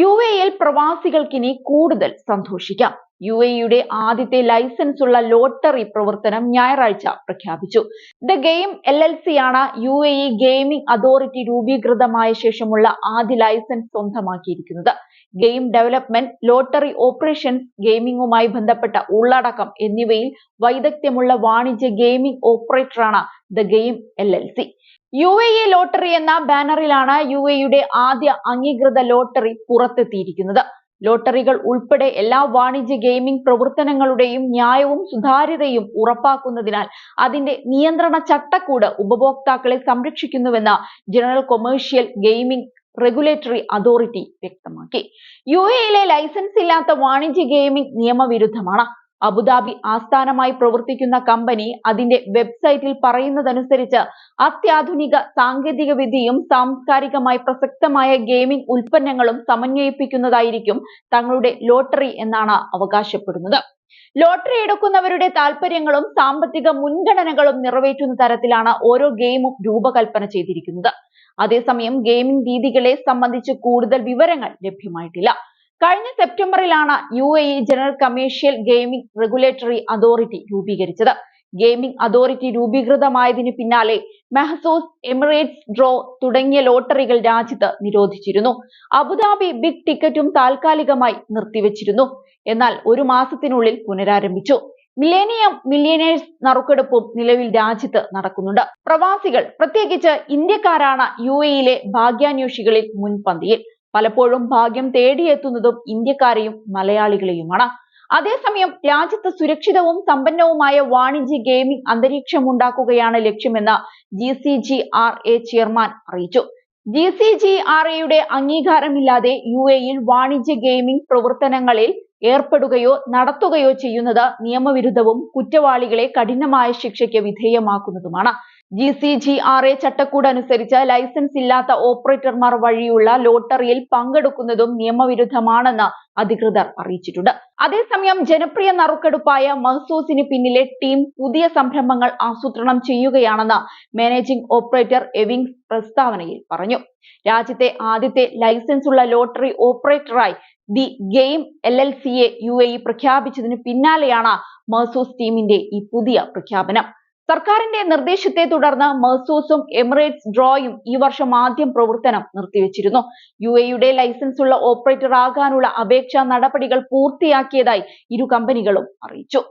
UAE പ്രവാസികൾക്കിനി കൂടുതൽ സന്തോഷിക്കാം. UAEയുടെ ആദ്യത്തെ licence ഉള്ള ലോട്ടറി പ്രവർത്തനം ഞായറാഴ്ച പ്രഖ്യാപിച്ചു. ദ ഗെയിം LLC ആണ് UAE ഗെയിമിംഗ് അതോറിറ്റി രൂപീകൃതമായ ശേഷമുള്ള ആദ്യ ലൈസൻസ് സ്വന്തമാക്കിയിരിക്കുന്നത്. ഗെയിം ഡെവലപ്മെന്റ്, ലോട്ടറി ഓപ്പറേഷൻസ്, ഗെയിമിംഗുമായി ബന്ധപ്പെട്ട ഉള്ളടക്കം എന്നിവയിൽ വൈദഗ്ധ്യമുള്ള വാണിജ്യ ഗെയിമിംഗ് ഓപ്പറേറ്ററാണ് the game LLC. UAE lottery എന്ന ബാനറിലാണ് UAEയുടെ ആദ്യ അംഗീകൃത ലോട്ടറി പുറത്തെത്തിയിരിക്കുന്നത്. ലോട്ടറികൾ ഉൾപ്പെടെ എല്ലാ വാണിജ്യ ഗെയിമിംഗ് പ്രവർത്തനങ്ങളുടെയും ന്യായവും സുതാര്യതയും ഉറപ്പാക്കുന്നതിനാൽ അതിന്റെ നിയന്ത്രണ ചട്ടക്കൂട് ഉപഭോക്താക്കളെ സംരക്ഷിക്കുന്നുവെന്ന് general commercial gaming regulatory authority വ്യക്തമാക്കി. UAEയിലെ ലൈസൻസ് ഇല്ലാത്ത വാണിജ്യ ഗെയിമിംഗ് നിയമവിരുദ്ധമാണ്. അബുദാബി ആസ്ഥാനമായി പ്രവർത്തിക്കുന്ന കമ്പനി അതിന്റെ വെബ്സൈറ്റിൽ പറയുന്നതനുസരിച്ച് അത്യാധുനിക സാങ്കേതിക വിദ്യയും സാംസ്കാരികമായി പ്രസക്തമായ ഗെയിമിംഗ് ഉൽപ്പന്നങ്ങളും സമന്വയിപ്പിക്കുന്നതായിരിക്കും തങ്ങളുടെ ലോട്ടറി എന്നാണ് അവകാശപ്പെടുന്നത്. ലോട്ടറി എടുക്കുന്നവരുടെ താൽപര്യങ്ങളും സാമ്പത്തിക മുൻഗണനകളും നിറവേറ്റുന്ന തരത്തിലാണ് ഓരോ ഗെയിമും രൂപകൽപ്പന ചെയ്തിരിക്കുന്നത്. അതേസമയം ഗെയിമിംഗ് രീതികളെ സംബന്ധിച്ച് കൂടുതൽ വിവരങ്ങൾ ലഭ്യമായിട്ടില്ല. കഴിഞ്ഞ സെപ്റ്റംബറിലാണ് UAE general commercial gaming regulatory authority രൂപീകരിച്ചത്. ഗെയിമിംഗ് അതോറിറ്റി രൂപീകൃതമായതിനു പിന്നാലെ മെഹസൂസ്, എമിറേറ്റ്സ് ഡ്രോ തുടങ്ങിയ ലോട്ടറികൾ രാജ്യത്ത് നിരോധിച്ചിരുന്നു. അബുദാബി ബിഗ് ടിക്കറ്റും താൽക്കാലികമായി നിർത്തിവച്ചിരുന്നു. എന്നാൽ ഒരു മാസത്തിനുള്ളിൽ പുനരാരംഭിച്ചു. മില്ലേനിയം മില്ലിയനേഴ്സ് നറുക്കെടുപ്പും നിലവിൽ രാജ്യത്ത് നടക്കുന്നുണ്ട്. പ്രവാസികൾ, പ്രത്യേകിച്ച് ഇന്ത്യക്കാരാണ് UAEയിലെ ഭാഗ്യാന്വേഷികളിൽ മുൻപന്തിയിൽ. പലപ്പോഴും ഭാഗ്യം തേടിയെത്തുന്നതും ഇന്ത്യക്കാരെയും മലയാളികളെയുമാണ്. അതേസമയം രാജ്യത്ത് സുരക്ഷിതവും സമ്പന്നവുമായ വാണിജ്യ ഗെയിമിംഗ് അന്തരീക്ഷമുണ്ടാക്കുകയാണ് ലക്ഷ്യമെന്ന് GCGRA ചെയർമാൻ അറിയിച്ചു. GCGRAയുടെ അംഗീകാരമില്ലാതെ UAEയിൽ വാണിജ്യ ഗെയിമിംഗ് പ്രവർത്തനങ്ങളിൽ ഏർപ്പെടുകയോ നടത്തുകയോ ചെയ്യുന്നത് നിയമവിരുദ്ധവും കുറ്റവാളികളെ കഠിനമായ ശിക്ഷയ്ക്ക് വിധേയമാക്കുന്നതുമാണ്. GCGRA ചട്ടക്കൂട് അനുസരിച്ച് ലൈസൻസ് ഇല്ലാത്ത ഓപ്പറേറ്റർമാർ വഴിയുള്ള ലോട്ടറിയിൽ പങ്കെടുക്കുന്നതും നിയമവിരുദ്ധമാണെന്ന് അധികൃതർ അറിയിച്ചിട്ടുണ്ട്. അതേസമയം ജനപ്രിയ നറുക്കെടുപ്പായ മഹ്സൂസിന് പിന്നിലെ ടീം പുതിയ സംരംഭങ്ങൾ ആസൂത്രണം ചെയ്യുകയാണെന്ന് മാനേജിംഗ് ഓപ്പറേറ്റർ എവിങ്സ് പ്രസ്താവനയിൽ പറഞ്ഞു. രാജ്യത്തെ ആദ്യത്തെ ലൈസൻസ് ഉള്ള ലോട്ടറി ഓപ്പറേറ്ററായി ദി ഗെയിം LLCയെ UAE പ്രഖ്യാപിച്ചതിന് പിന്നാലെയാണ് മഹ്സൂസ് ടീമിന്റെ ഈ പുതിയ പ്രഖ്യാപനം. സർക്കാരിന്റെ നിർദ്ദേശത്തെ തുടർന്ന് മഹ്സൂസും എമിറേറ്റ്സ് ഡ്രോയും ഈ വർഷം ആദ്യം പ്രവർത്തനം നിർത്തിവച്ചിരുന്നു. UAEയുടെ ലൈസൻസ് ഉള്ള ഓപ്പറേറ്റർ ആകാനുള്ള അപേക്ഷാ നടപടികൾ പൂർത്തിയാക്കിയതായി ഇരു കമ്പനികളും അറിയിച്ചു.